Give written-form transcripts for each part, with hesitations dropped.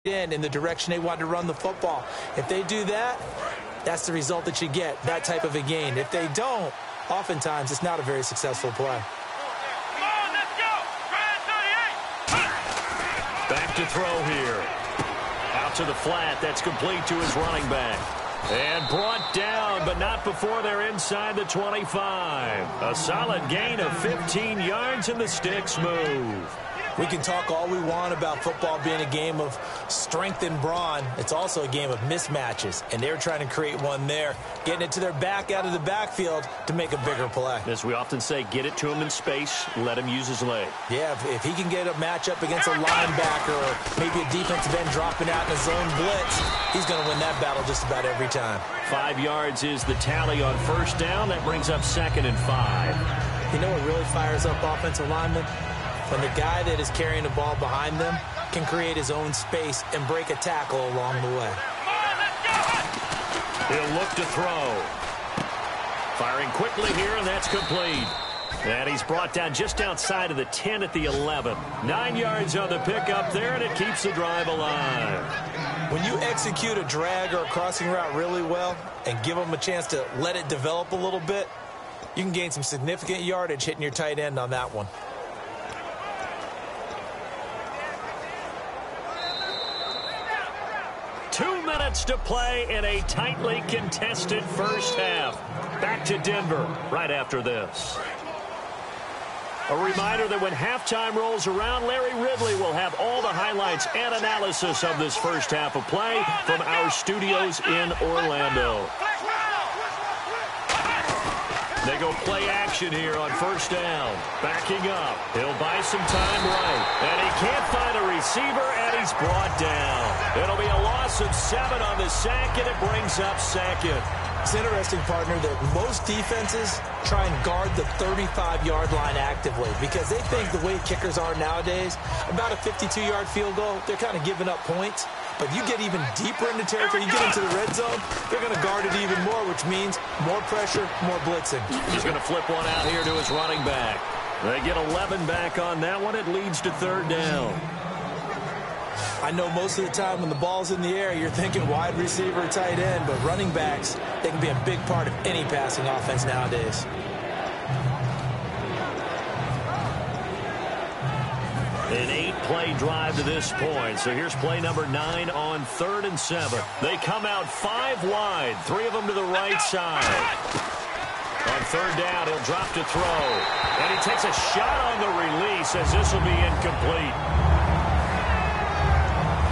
in the direction they want to run the football. If they do that, that's the result that you get, that type of a gain. If they don't, oftentimes it's not a very successful play. Back to throw here. Out to the flat. That's complete to his running back. And brought down, but not before they're inside the 25. A solid gain of 15 yards, and the sticks move. We can talk all we want about football being a game of strength and brawn. It's also a game of mismatches, and they're trying to create one there, getting it to their back out of the backfield to make a bigger play. As we often say, get it to him in space, let him use his leg. Yeah, if he can get a matchup against a linebacker or maybe a defensive end dropping out in a zone blitz, he's going to win that battle just about every time. 5 yards is the tally on first down. That brings up 2nd and 5. You know what really fires up offensive linemen? When the guy that is carrying the ball behind them can create his own space and break a tackle along the way. He'll look to throw. Firing quickly here, and that's complete. And he's brought down just outside of the 10 at the 11. 9 yards on the pickup there, and it keeps the drive alive. When you execute a drag or a crossing route really well and give them a chance to let it develop a little bit, you can gain some significant yardage hitting your tight end on that one. To play in a tightly contested first half. Back to Denver right after this. A reminder that when halftime rolls around, Larry Ridley will have all the highlights and analysis of this first half of play from our studios in Orlando. They go play action here on first down. Backing up. He'll buy some time right. And he can't find a receiver, and he's brought down. It'll be a loss of 7 on the sack, and it brings up 2nd. It's interesting, partner, that most defenses try and guard the 35-yard line actively because they think the way kickers are nowadays, about a 52-yard field goal, they're kind of giving up points. But you get even deeper into territory, you get into the red zone, they're going to guard it even more, which means more pressure, more blitzing. He's going to flip one out here to his running back. They get 11 back on that one. It leads to 3rd down. I know most of the time when the ball's in the air, you're thinking wide receiver, tight end, but running backs, they can be a big part of any passing offense nowadays. An 8-play drive to this point. So here's play number 9 on 3rd and 7. They come out 5 wide, 3 of them to the right side. On 3rd down, he'll drop to throw. And he takes a shot on the release as this will be incomplete.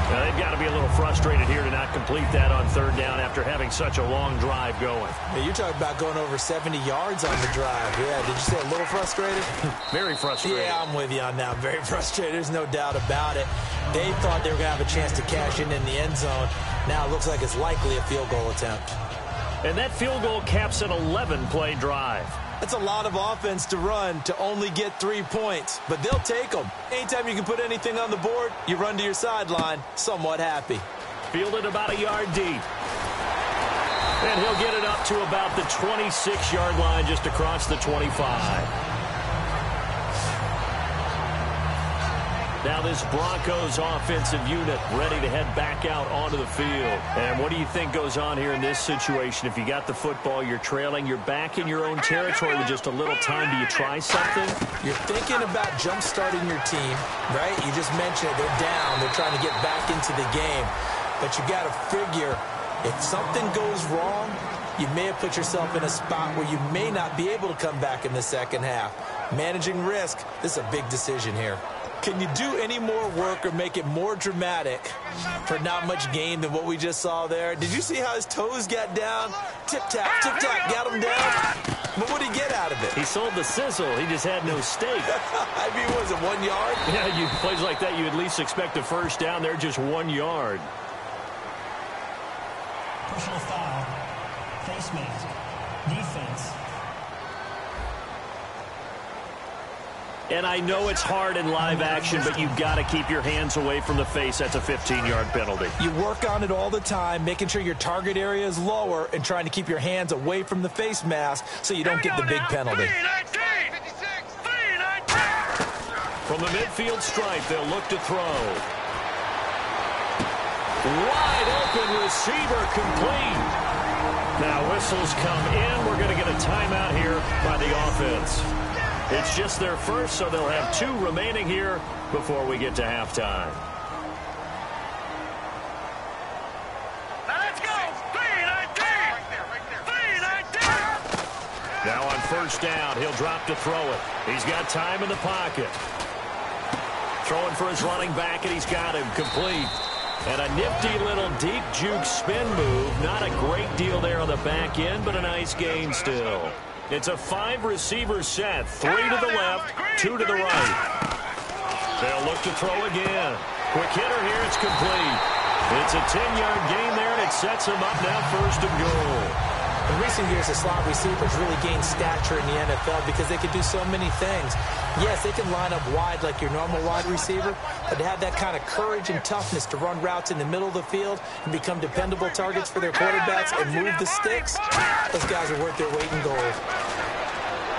Now, they've got to be a little frustrated here to not complete that on 3rd down after having such a long drive going. Yeah, you're talking about going over 70 yards on the drive. Yeah, did you say a little frustrated? Very frustrated. Yeah, I'm with you on that. Very frustrated. There's no doubt about it. They thought they were going to have a chance to cash in the end zone. Now it looks like it's likely a field goal attempt. And that field goal caps an 11-play drive. That's a lot of offense to run to only get 3 points, but they'll take them. Anytime you can put anything on the board, you run to your sideline somewhat happy. Fielded about a yard deep. And he'll get it up to about the 26-yard line just across the 25. Now this Broncos offensive unit ready to head back out onto the field. And what do you think goes on here in this situation? If you got the football, you're trailing, you're back in your own territory with just a little time. Do you try something? You're thinking about jump-starting your team, right? You just mentioned it. They're down. They're trying to get back into the game. But you got to figure if something goes wrong, you may have put yourself in a spot where you may not be able to come back in the second half. Managing risk, this is a big decision here. Can you do any more work or make it more dramatic for not much gain than what we just saw there? Did you see how his toes got down? Tip-tap, tip-tap, got him down. But what did he get out of it? He sold the sizzle. He just had no steak. I mean, was it 1 yard? Yeah, plays like that, you at least expect a first down. They're just 1 yard. Personal foul. Face mask. Defense. And I know it's hard in live action, but you've got to keep your hands away from the face. That's a 15-yard penalty. You work on it all the time, making sure your target area is lower and trying to keep your hands away from the face mask so you don't get the big penalty. From the midfield stripe, they'll look to throw. Wide open receiver complete. Now whistles come in. We're going to get a timeout here by the offense. It's just their first, so they'll have 2 remaining here before we get to halftime. Let's go! 3-19! 3-19! Now on first down, he'll drop to throw it. He's got time in the pocket. Throwing for his running back, and he's got him complete. And a nifty little deep juke spin move. Not a great deal there on the back end, but a nice gain still. It's a 5-receiver set. 3 to the left, 2 to the right. They'll look to throw again. Quick hitter here, it's complete. It's a 10-yard gain there, and it sets him up now first and goal. In recent years, the slot receivers really gained stature in the NFL because they could do so many things. Yes, they can line up wide like your normal wide receiver, but to have that kind of courage and toughness to run routes in the middle of the field and become dependable targets for their quarterbacks and move the sticks, those guys are worth their weight in gold.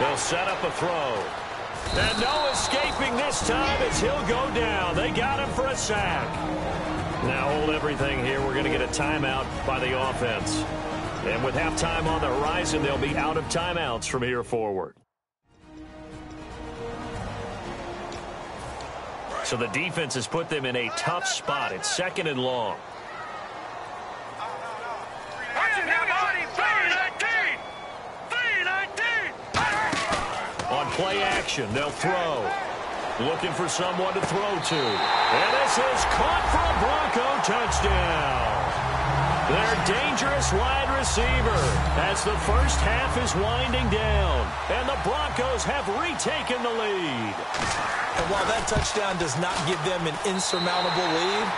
They'll set up a throw. And no escaping this time as he'll go down. They got him for a sack. Now hold everything here. We're going to get a timeout by the offense. And with halftime on the horizon, they'll be out of timeouts from here forward. So the defense has put them in a tough spot. It's 2nd and long. On play action, they'll throw. Looking for someone to throw to. And this is caught for a Bronco touchdown. Their dangerous wide receiver as the first half is winding down. And the Broncos have retaken the lead. And while that touchdown does not give them an insurmountable lead,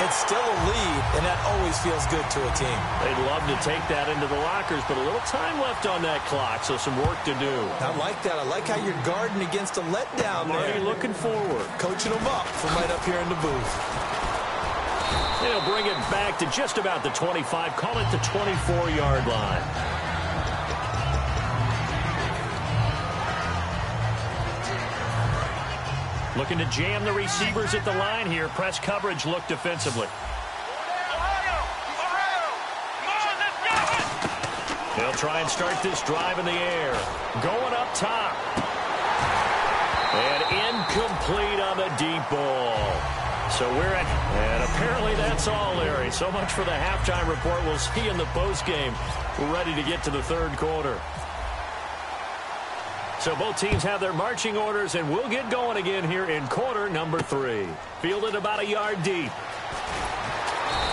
it's still a lead, and that always feels good to a team. They'd love to take that into the lockers, but a little time left on that clock, so some work to do. I like that. I like how you're guarding against a letdown there. Already looking forward. Coaching them up from right up here in the booth. They'll bring it back to just about the 25. Call it the 24-yard line. Looking to jam the receivers at the line here. Press coverage look defensively. They'll try and start this drive in the air. Going up top. And incomplete on the deep ball. So we're at, and apparently that's all, Larry. So much for the halftime report. We'll see you in the postgame. We're ready to get to the third quarter. So both teams have their marching orders, and we'll get going again here in quarter number 3. Fielded about a yard deep.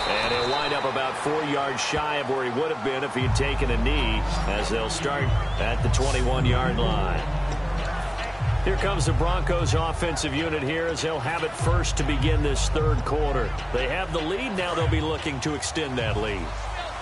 And he'll wind up about 4 yards shy of where he would have been if he had taken a knee, as they'll start at the 21-yard line. Here comes the Broncos offensive unit here as they'll have it first to begin this third quarter. They have the lead. Now they'll be looking to extend that lead.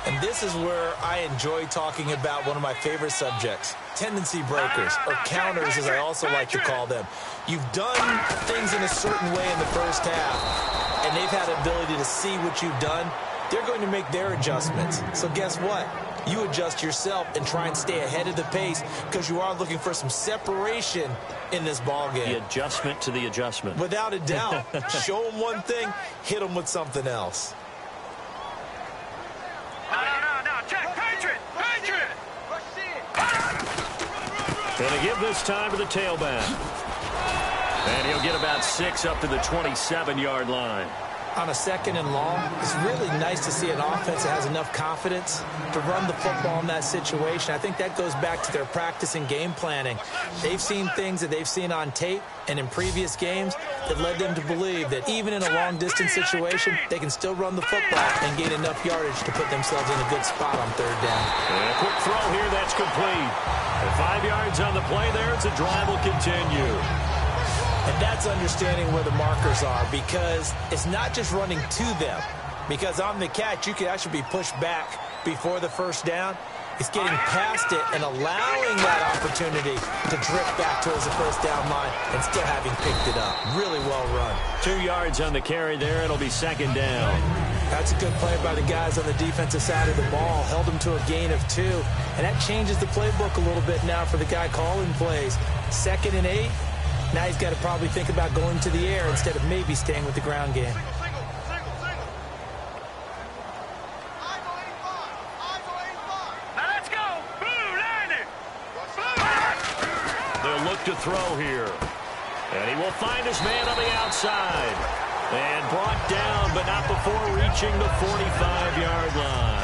And this is where I enjoy talking about one of my favorite subjects, tendency breakers, or counters as I also like to call them. You've done things in a certain way in the first half, and they've had the ability to see what you've done. They're going to make their adjustments. So guess what? You adjust yourself and try and stay ahead of the pace because you are looking for some separation in this ball game. The adjustment to the adjustment. Without a doubt. Show them one thing, hit them with something else. Going to give this time to the tailback. And he'll get about 6 up to the 27-yard line. On a 2nd and long, it's really nice to see an offense that has enough confidence to run the football in that situation. I think that goes back to their practice and game planning. They've seen things that they've seen on tape and in previous games that led them to believe that even in a long-distance situation, they can still run the football and gain enough yardage to put themselves in a good spot on 3rd down. And a quick throw here, that's complete. And 5 yards on the play there, it's a drive will continue. And that's understanding where the markers are, because it's not just running to them. Because on the catch, you can actually be pushed back before the first down. It's getting past it and allowing that opportunity to drift back towards the first down line and still having picked it up. Really well run. 2 yards on the carry there. It'll be 2nd down. That's a good play by the guys on the defensive side of the ball. Held them to a gain of 2. And that changes the playbook a little bit now for the guy calling plays. 2nd and 8. Now he's got to probably think about going to the air instead of maybe staying with the ground game. back to throw here. And he will find his man on the outside. And brought down, but not before reaching the 45-yard line.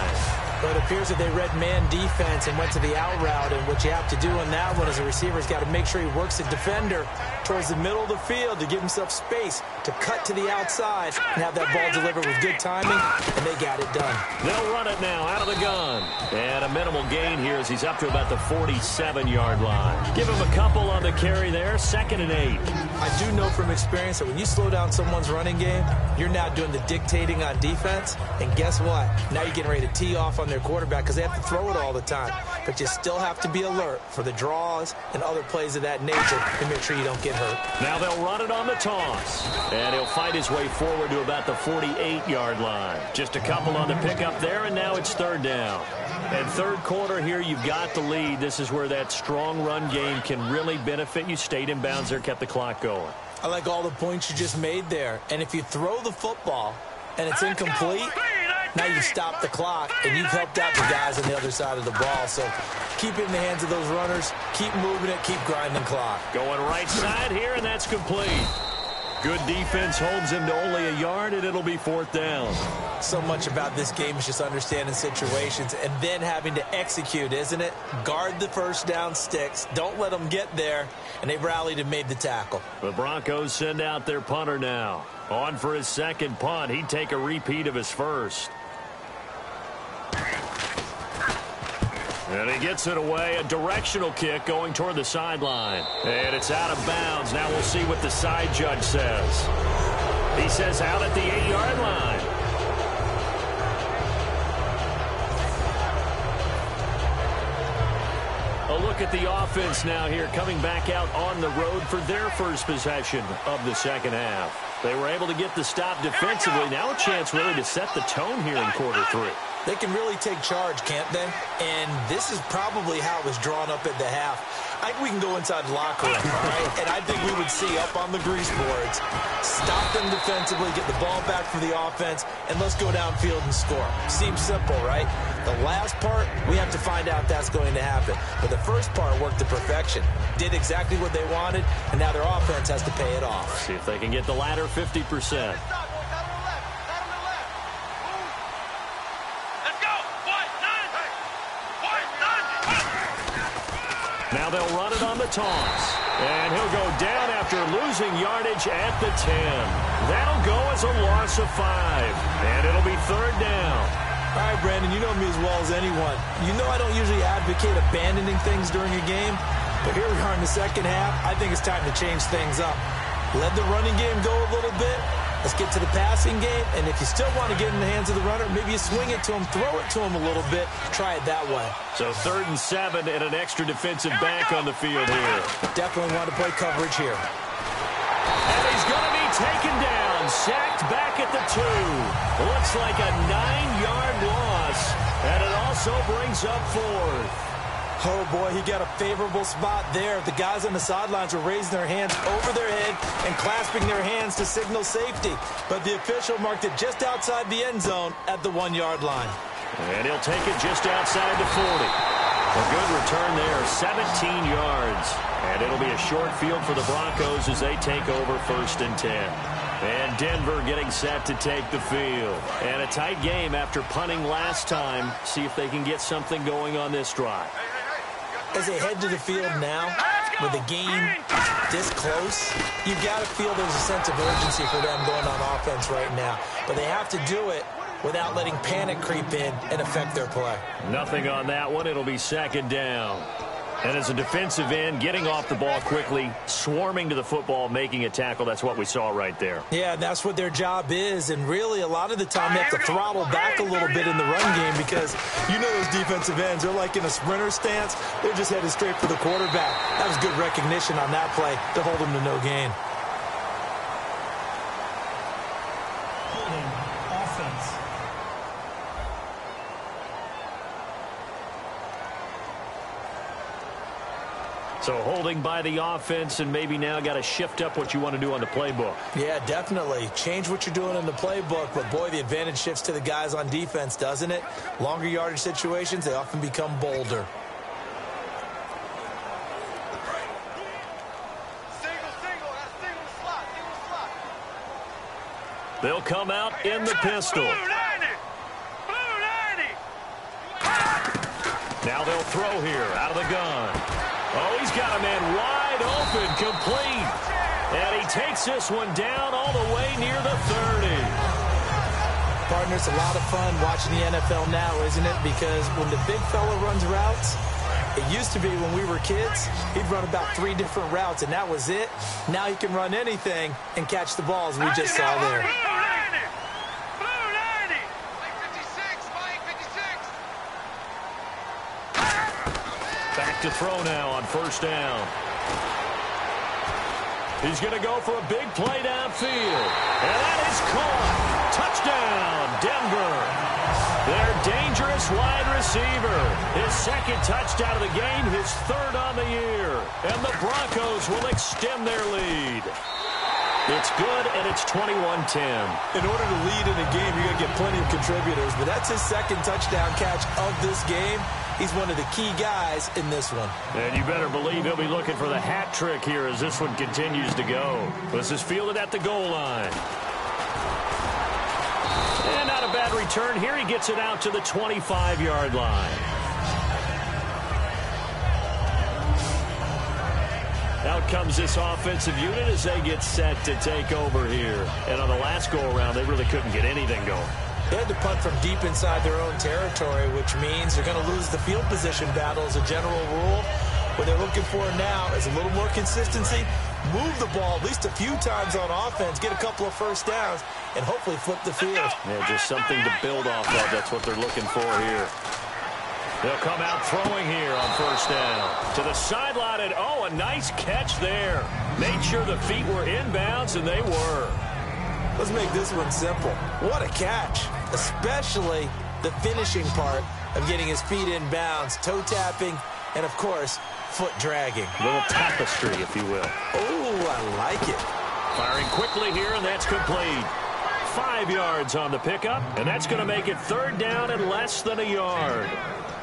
But it appears that they read man defense and went to the out route. And what you have to do on that one as a receiver has got to make sure he works the defender towards the middle of the field to give himself space to cut to the outside and have that ball delivered with good timing, and they got it done. They'll run it now out of the gun. And a minimal gain here as he's up to about the 47-yard line. Give him a couple on the carry there, 2nd and 8. I do know from experience that when you slow down someone's running game, you're now doing the dictating on defense, and guess what? Now you're getting ready to tee off on their quarterback because they have to throw it all the time. But you still have to be alert for the draws and other plays of that nature to make sure you don't get hurt. Now they'll run it on the toss. And he'll fight his way forward to about the 48-yard line. Just a couple on the pickup there, and now it's 3rd down. And 3rd quarter here, you've got the lead. This is where that strong run game can really benefit you. Stayed in bounds there, kept the clock going. I like all the points you just made there. And if you throw the football and it's incomplete, now you stop the clock, and you've helped out the guys on the other side of the ball. So keep it in the hands of those runners. Keep moving it. Keep grinding clock. Going right side here, and that's complete. Good defense holds him to only a yard, and it'll be 4th down. So much about this game is just understanding situations and then having to execute, isn't it? Guard the first down sticks. Don't let them get there. And they rallied and made the tackle. The Broncos send out their punter now. On for his 2nd punt. He'd take a repeat of his first. And he gets it away. A directional kick going toward the sideline. And it's out of bounds. Now we'll see what the side judge says. He says out at the 8-yard line. A look at the offense now here, coming back out on the road for their first possession of the 2nd half. They were able to get the stop defensively. Now a chance really to set the tone here in quarter 3. They can really take charge, can't they? And this is probably how it was drawn up at the half. I think we can go inside the locker room, all right? And I think we would see up on the grease boards, stop them defensively, get the ball back for the offense, and let's go downfield and score. Seems simple, right? The last part, we have to find out that's going to happen. But the first part worked to perfection. Did exactly what they wanted, and now their offense has to pay it off. See if they can get the latter 50%. Now they'll run it on the toss. And he'll go down after losing yardage at the 10. That'll go as a loss of 5. And it'll be 3rd down. All right, Brandon, you know me as well as anyone. You know I don't usually advocate abandoning things during a game. But here we are in the 2nd half. I think it's time to change things up. Let the running game go a little bit. Let's get to the passing game, and if you still want to get in the hands of the runner, maybe you swing it to him, throw it to him a little bit, try it that way. So 3rd and 7 and an extra defensive back on the field here. Definitely want to play coverage here. And he's going to be taken down, sacked back at the 2. Looks like a 9-yard loss, and it also brings up 4th. Oh, boy, he got a favorable spot there. The guys on the sidelines were raising their hands over their head and clasping their hands to signal safety. But the official marked it just outside the end zone at the 1-yard line. And he'll take it just outside the 40. A good return there, 17 yards. And it'll be a short field for the Broncos as they take over 1st and 10. And Denver getting set to take the field. And a tight game after punting last time. See if they can get something going on this drive. As they head to the field now, with the game this close, you've got to feel there's a sense of urgency for them going on offense right now. But they have to do it without letting panic creep in and affect their play. Nothing on that one. It'll be 2nd down. And as a defensive end, getting off the ball quickly, swarming to the football, making a tackle, that's what we saw right there. Yeah, that's what their job is. And really, a lot of the time, they have to throttle back a little bit in the run game because you know those defensive ends, they're like in a sprinter stance. They're just headed straight for the quarterback. That was good recognition on that play to hold them to no gain. Holding offense. So holding by the offense, and maybe now got to shift up what you want to do on the playbook. Yeah, definitely. Change what you're doing in the playbook, but boy, the advantage shifts to the guys on defense, doesn't it? Longer yardage situations, they often become bolder. They'll come out in the pistol. Now they'll throw here out of the gun. Oh, he's got a man wide open, complete. And he takes this one down all the way near the 30. Partner, it's a lot of fun watching the NFL now, isn't it? Because when the big fella runs routes, it used to be when we were kids, he'd run about 3 different routes, and that was it. Now he can run anything and catch the balls we just saw there. Back to throw now on first down. He's going to go for a big play downfield. And that is caught. Touchdown, Denver. Their dangerous wide receiver. His second touchdown of the game, his third on the year. And the Broncos will extend their lead. It's good, and it's 21-10. In order to lead in a game, you're going to get plenty of contributors, but that's his second touchdown catch of this game. He's one of the key guys in this one. And you better believe he'll be looking for the hat trick here as this one continues to go. This is fielded at the goal line. And not a bad return here. He gets it out to the 25-yard line. Out comes this offensive unit as they get set to take over here. And on the last go-around, they really couldn't get anything going. They had to punt from deep inside their own territory, which means they're going to lose the field position battle as a general rule. What they're looking for now is a little more consistency, move the ball at least a few times on offense, get a couple of first downs, and hopefully flip the field. Yeah, just something to build off of. That's what they're looking for here. They'll come out throwing here on first down. To the sideline, and oh, a nice catch there. Made sure the feet were inbounds, and they were. Let's make this one simple. What a catch, especially the finishing part of getting his feet in bounds, toe tapping, and, of course, foot dragging. A little tapestry, if you will. Oh, I like it. Firing quickly here, and that's complete. 5 yards on the pickup, and that's going to make it third down and less than a yard.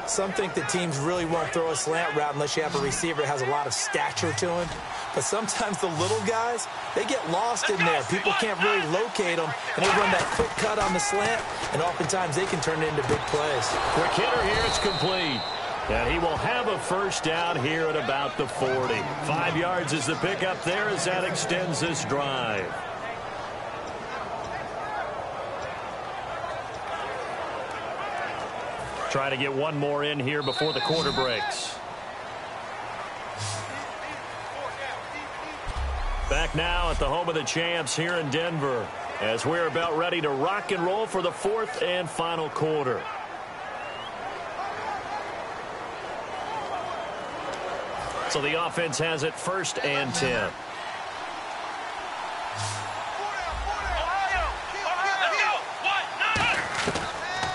Some think that teams really won't throw a slant route unless you have a receiver that has a lot of stature to him. But sometimes the little guys, they get lost in there. People can't really locate them, and they run that quick cut on the slant, and oftentimes they can turn it into big plays. Quick hitter here, it's complete. And he will have a first down here at about the 40. 5 yards is the pickup there as that extends this drive. Try to get one more in here before the quarter breaks. Back now at the home of the champs here in Denver as we're about ready to rock and roll for the fourth and final quarter. So the offense has it first and 10.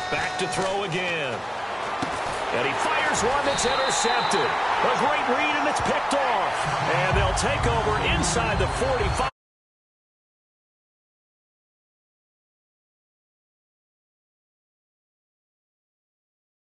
Back to throw again. And he fires one that's intercepted. A great read, and it's picked off. And they'll take over inside the 45.